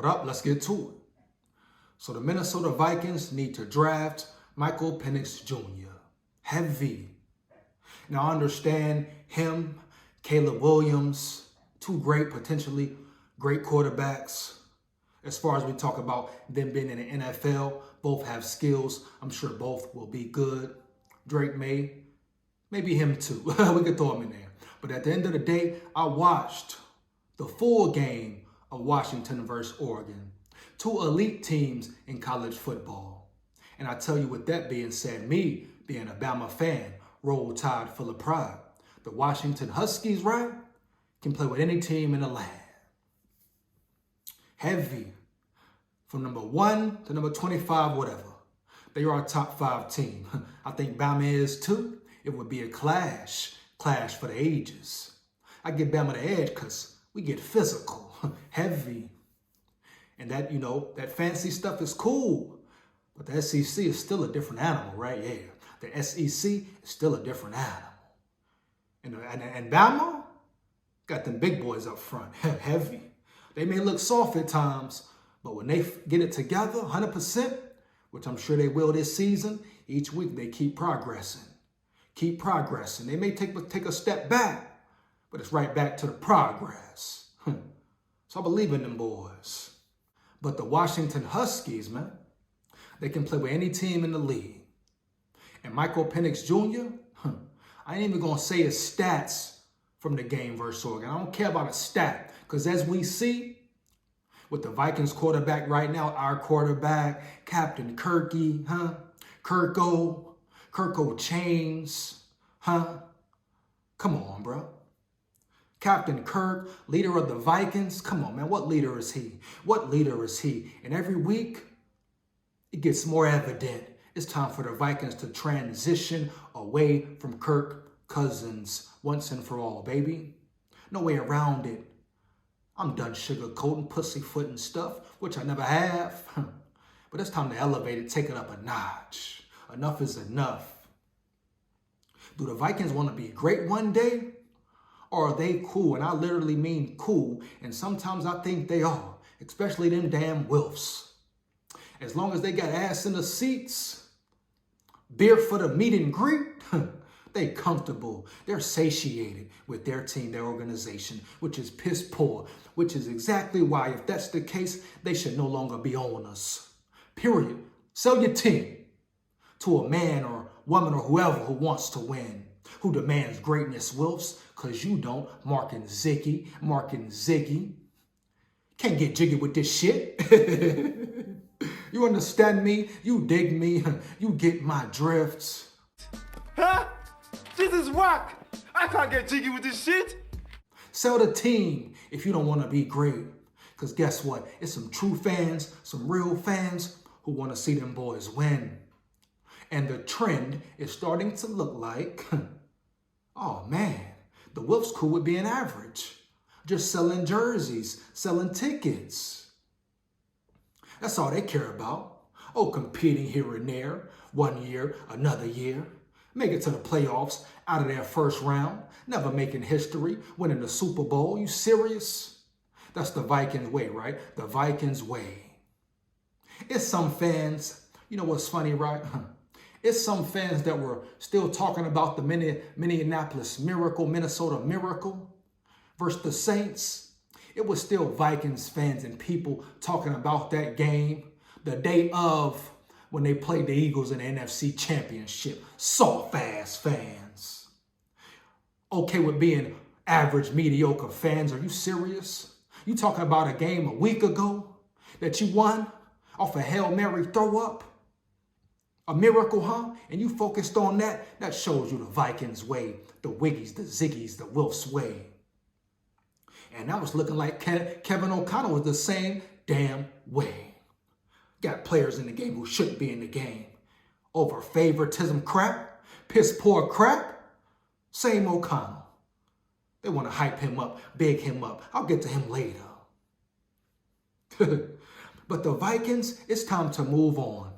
What up? Let's get to it. So the Minnesota Vikings need to draft Penix Jr. Heavy. Now I understand him, Caleb Williams, two potentially great quarterbacks. As far as we talk about them being in the NFL, both have skills. I'm sure both will be good. Drake maybe him too. We could throw him in there. But at the end of the day, I watched the full game of Washington versus Oregon. Two elite teams in college football. And I tell you, with that being said, me being a Bama fan, Roll Tide full of pride. The Washington Huskies, right, can play with any team in the land. Heavy. From number 1 to number 25, whatever. They are a top 5 team. I think Bama is too. It would be a clash for the ages. I give Bama the edge because we get physical, heavy. And that, that fancy stuff is cool. But the SEC is still a different animal, right? Yeah. The SEC is still a different animal. And Bama got them big boys up front, heavy. They may look soft at times, but when they get it together, 100%, which I'm sure they will this season, each week they keep progressing. Keep progressing. They may take a step back, but it's right back to the progress. So I believe in them boys. But the Washington Huskies, man, they can play with any team in the league. And Penix Jr., I ain't even going to say his stats from the game versus Oregon. I don't care about a stat, because as we see, with the Vikings quarterback right now, our quarterback, Captain Kirky, Kirko Chains, Come on, bro. Captain Kirk, leader of the Vikings. Come on, man. What leader is he? What leader is he? And every week, it gets more evident. It's time for the Vikings to transition away from Kirk Cousins once and for all, baby. No way around it. I'm done sugarcoating, pussyfooting stuff, which I never have. But it's time to elevate it, take it up a notch. Enough is enough. Do the Vikings want to be great one day? Or are they cool? And I literally mean cool. And sometimes I think they are, especially them damn Wilfs. As long as they got ass in the seats, beer for the meet and greet, they comfortable. They're satiated with their team, their organization, which is piss poor, which is exactly why, if that's the case, they should no longer be on us. Period. Sell your team to a man or woman or whoever who wants to win, who demands greatness, Wilfs, because you don't. Mark and Ziggy. Can't get jiggy with this shit. You understand me? You dig me? You get my drifts? Huh? This is whack. I can't get jiggy with this shit. Sell the team if you don't want to be great. Because guess what? It's some true fans, some real fans who want to see them boys win. And the trend is starting to look like, oh man, the Wolves cool with being average. Just selling jerseys, selling tickets. That's all they care about. Oh, competing here and there, 1 year, another year. Make it to the playoffs out of their first round. Never making history, winning the Super Bowl. You serious? That's the Vikings way, right? The Vikings way. It's some fans, you know what's funny, right? It's some fans that were still talking about the Minneapolis Miracle, Minnesota Miracle versus the Saints. It was still Vikings fans and people talking about that game the day of when they played the Eagles in the NFC Championship. Soft-ass fans. Okay with being average, mediocre fans. Are you serious? You talking about a game a week ago that you won off a Hail Mary throw-up? A miracle, huh? And you focused on that? That shows you the Vikings way, the Wiggies, the Ziggies, the Wilfs way. And that was looking like Kevin O'Connell was the same damn way. Got players in the game who shouldn't be in the game. Over favoritism crap, piss poor crap, same O'Connell. They want to hype him up, big him up. I'll get to him later. But the Vikings, it's time to move on.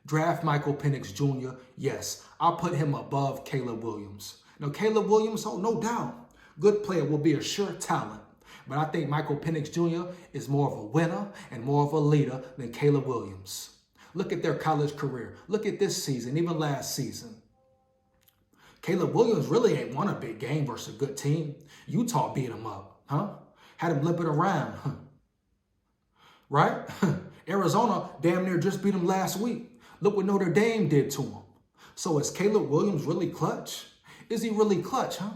Draft Penix Jr. Yes, I'll put him above Caleb Williams. Now, Caleb Williams, oh, no doubt, good player, will be a sure talent. But I think Michael Penix Jr. is more of a winner and more of a leader than Caleb Williams. Look at their college career. Look at this season, even last season. Caleb Williams really ain't won a big game versus a good team. Utah beat him up, huh? Had him limping around, huh? Right? Arizona damn near just beat him last week. Look what Notre Dame did to him. So is Caleb Williams really clutch? Is he really clutch, huh?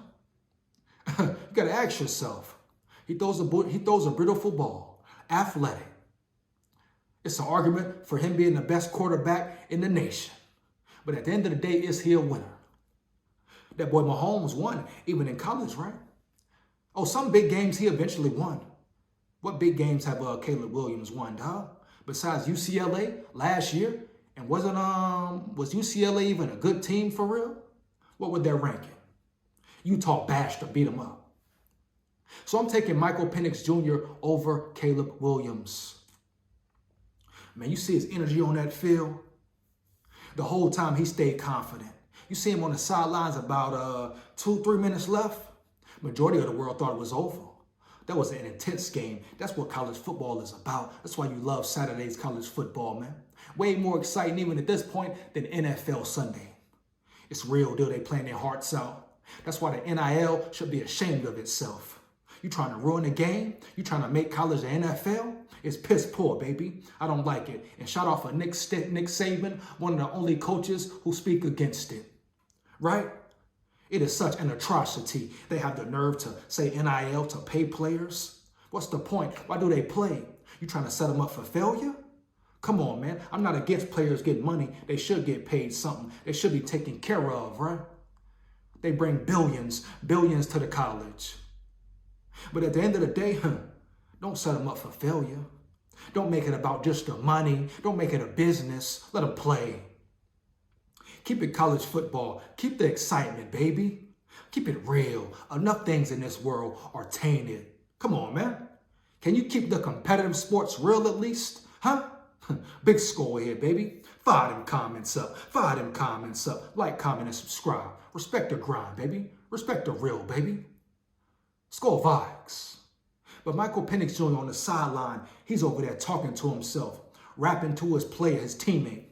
You got to ask yourself. He throws a beautiful ball, athletic. It's an argument for him being the best quarterback in the nation. But at the end of the day, is he a winner? That boy Mahomes won, even in college, right? Oh, some big games he eventually won. What big games have Caleb Williams won, dog? Besides UCLA last year? And was UCLA even a good team for real? What was their ranking? Utah bashed or beat them up. So I'm taking Michael Penix Jr. over Caleb Williams. Man, you see his energy on that field. The whole time he stayed confident. You see him on the sidelines about 2-3 minutes left. Majority of the world thought it was over. That was an intense game. That's what college football is about. That's why you love Saturday's college football, man. Way more exciting even at this point than NFL Sunday. It's real deal. They playing their hearts out. That's why the NIL should be ashamed of itself. You trying to ruin the game? You trying to make college the NFL? It's piss poor, baby. I don't like it. And shout out for Nick Saban, one of the only coaches who speak against it. Right? It is such an atrocity. They have the nerve to say NIL to pay players. What's the point? Why do they play? You trying to set them up for failure? Come on, man. I'm not against players getting money. They should get paid something. They should be taken care of, right? They bring billions to the college. But at the end of the day, don't set them up for failure. Don't make it about just the money. Don't make it a business. Let them play. Keep it college football. Keep the excitement, baby. Keep it real. Enough things in this world are tainted. Come on, man. Can you keep the competitive sports real at least? Huh? Big SKOL here, baby. Fire them comments up. Fire them comments up. Like, comment, and subscribe. Respect the grind, baby. Respect the real, baby. SKOL VIKES. But Michael Penix Jr. on the sideline, he's over there talking to himself, rapping to his player, his teammate,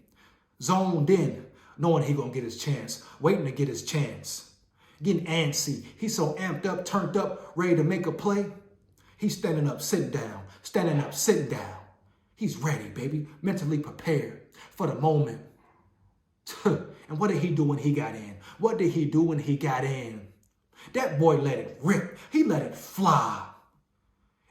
zoned in, knowing he gonna get his chance, waiting to get his chance, getting antsy. He's so amped up, turned up, ready to make a play. He's standing up, sitting down, standing up, sitting down. He's ready, baby, mentally prepared for the moment. And what did he do when he got in? What did he do when he got in? That boy let it rip. He let it fly.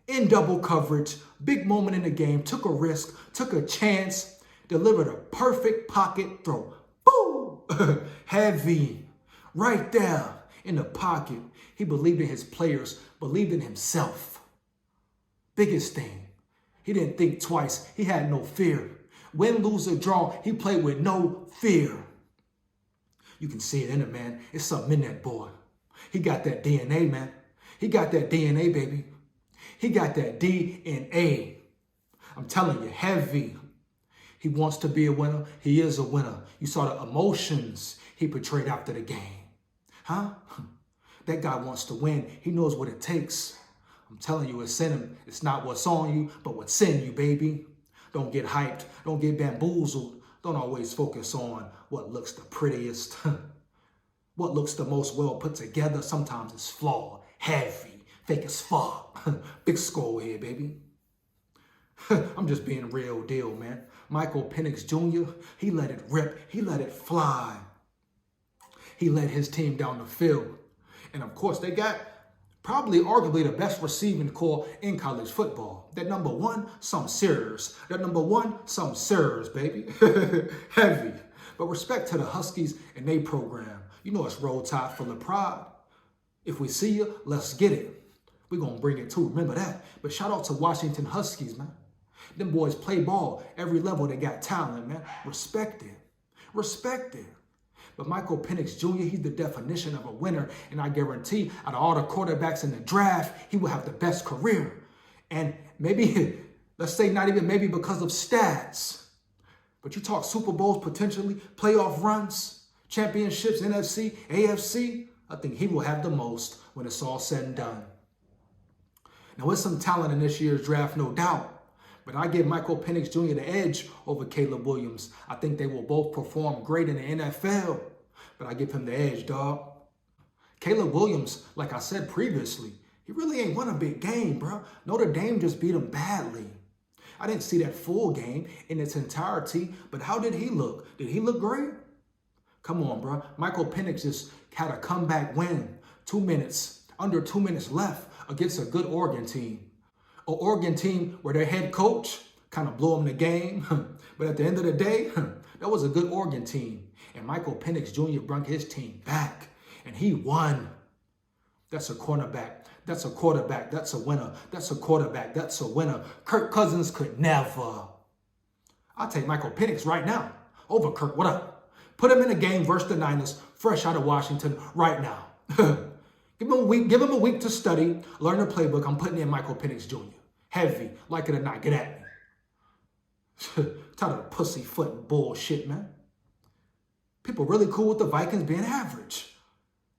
In double coverage, big moment in the game, took a risk, took a chance, delivered a perfect pocket throw. Boom! Heavy. Right there in the pocket. He believed in his players, believed in himself. Biggest thing. He didn't think twice. He had no fear. Win, lose, or draw, he played with no fear. You can see it in him, man. It's something in that boy. He got that DNA, man. He got that DNA, baby. He got that DNA. I'm telling you, heavy. He wants to be a winner. He is a winner. You saw the emotions he portrayed after the game. Huh? That guy wants to win. He knows what it takes. I'm telling you, it's in him. It's not what's on you, but what's in you, baby. Don't get hyped. Don't get bamboozled. Don't always focus on what looks the prettiest. What looks the most well put together. Sometimes it's flawed, heavy, fake as fuck. Big SKOL here, baby. I'm just being real deal, man. Michael Penix Jr., he let it rip. He let it fly. He led his team down the field. And of course, they got probably arguably the best receiving core in college football. That number one, some serious. That number one, some serious, baby. Heavy. But respect to the Huskies and their program. You know it's Roll Tide full of pride. If we see you, let's get it. We're going to bring it too. Remember that. But shout out to Washington Huskies, man. Them boys play ball. Every level they got talent, man. Respect it. Respect it. But Michael Penix Jr., he's the definition of a winner. And I guarantee out of all the quarterbacks in the draft, he will have the best career. And maybe, let's say not even maybe because of stats. But you talk Super Bowls, potentially, playoff runs, championships, NFC, AFC, I think he will have the most when it's all said and done. Now, there's some talent in this year's draft, no doubt. But I give Michael Penix Jr. the edge over Caleb Williams. I think they will both perform great in the NFL. But I give him the edge, dog. Caleb Williams, like I said previously, he really ain't won a big game, bro. Notre Dame just beat him badly. I didn't see that full game in its entirety, but how did he look? Did he look great? Come on, bro. Michael Penix just had a comeback win. Under 2 minutes left against a good Oregon team. An Oregon team where their head coach kind of blew him the game. But at the end of the day, that was a good Oregon team. And Michael Penix Jr. brought his team back. And he won. That's a cornerback. That's a quarterback. That's a winner. That's a quarterback. That's a winner. Kirk Cousins could never. I'll take Michael Penix right now over Kirk. What up? Put him in a game versus the Niners, fresh out of Washington right now. Give him a week to study, learn the playbook. I'm putting in Michael Penix Jr. Heavy, like it or not, get at me. Tired of the pussyfoot bullshit, man. People really cool with the Vikings being average.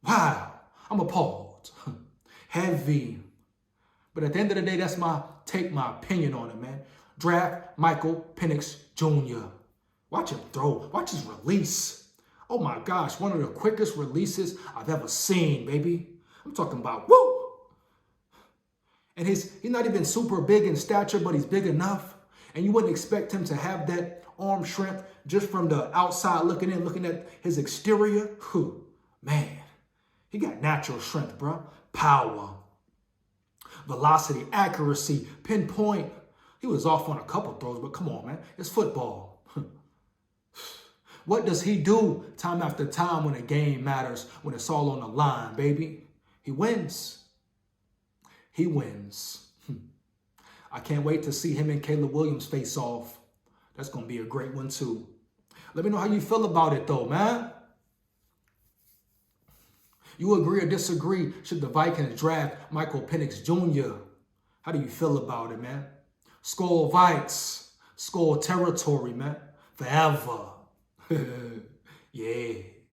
Wow, I'm appalled. Heavy. But at the end of the day, that's my opinion on it, man. Draft Michael Penix Jr. Watch him throw. Watch his release. Oh my gosh, one of the quickest releases I've ever seen, baby. I'm talking about woo. And he's not even super big in stature, but he's big enough. And you wouldn't expect him to have that arm strength just from the outside looking in, looking at his exterior. Whew, man, he got natural strength, bro. Power, velocity, accuracy, pinpoint. He was off on a couple throws, but come on, man. It's football. What does he do time after time when a game matters, when it's all on the line, baby? He wins. He wins. I can't wait to see him and Caleb Williams face off. That's going to be a great one, too. Let me know how you feel about it, though, man. You agree or disagree? Should the Vikings draft Michael Penix Jr.? How do you feel about it, man? SKOL Vikes. SKOL territory, man. Forever. Yeah.